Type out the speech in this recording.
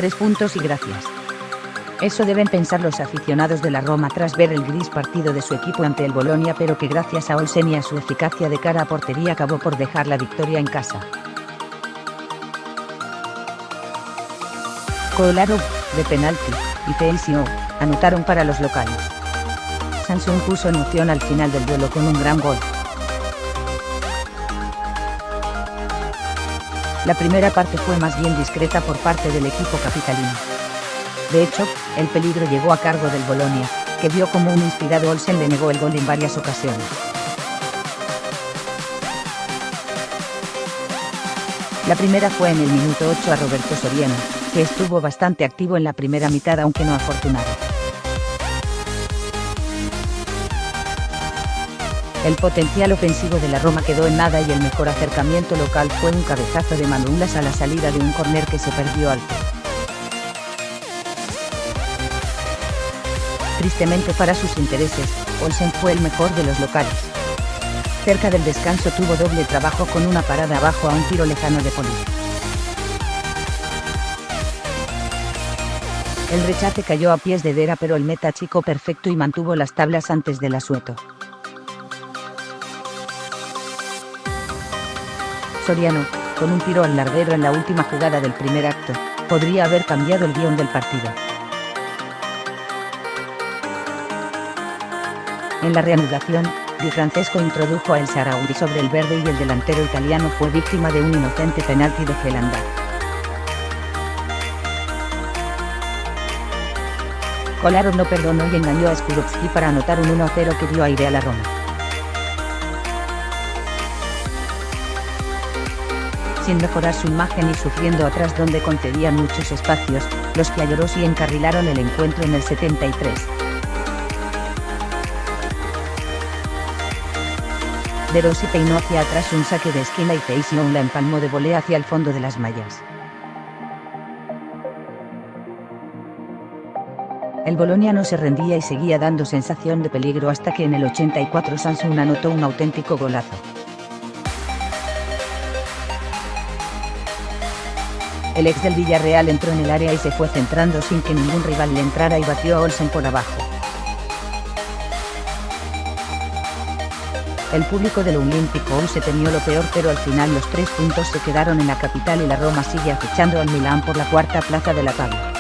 3 puntos y gracias. Eso deben pensar los aficionados de la Roma tras ver el gris partido de su equipo ante el Bolonia, pero que gracias a Olsen y a su eficacia de cara a portería acabó por dejar la victoria en casa. Kolarov, de penalti, y Feisio, anotaron para los locales. Samsun puso emoción al final del duelo con un gran gol. La primera parte fue más bien discreta por parte del equipo capitalino. De hecho, el peligro llegó a cargo del Bolonia, que vio como un inspirado Olsen le negó el gol en varias ocasiones. La primera fue en el minuto 8 a Roberto Soriano, que estuvo bastante activo en la primera mitad aunque no afortunado. El potencial ofensivo de la Roma quedó en nada y el mejor acercamiento local fue un cabezazo de Manolas a la salida de un córner que se perdió alto. Tristemente para sus intereses, Olsen fue el mejor de los locales. Cerca del descanso tuvo doble trabajo con una parada abajo a un tiro lejano de Poli. El rechace cayó a pies de Dera, pero el meta chico perfecto y mantuvo las tablas antes del asueto. Soriano, con un tiro al larguero en la última jugada del primer acto, podría haber cambiado el guión del partido. En la reanudación, Di Francesco introdujo a El Shaarawy sobre el verde y el delantero italiano fue víctima de un inocente penalti de Zelanda. Kolarov no perdonó y engañó a Skurovski para anotar un 1-0 que dio aire a la Roma. Sin mejorar su imagen y sufriendo atrás donde concedían muchos espacios, los giallorossi encarrilaron el encuentro en el 73. De Rossi peinó hacia atrás un saque de esquina y Feisio la empalmó de volea hacia el fondo de las mallas. El Bolonia no se rendía y seguía dando sensación de peligro hasta que en el 84 Samsun anotó un auténtico golazo. El ex del Villarreal entró en el área y se fue centrando sin que ningún rival le entrara y batió a Olsen por abajo. El público del Olímpico se temió lo peor, pero al final los 3 puntos se quedaron en la capital y la Roma sigue acechando al Milán por la cuarta plaza de la tabla.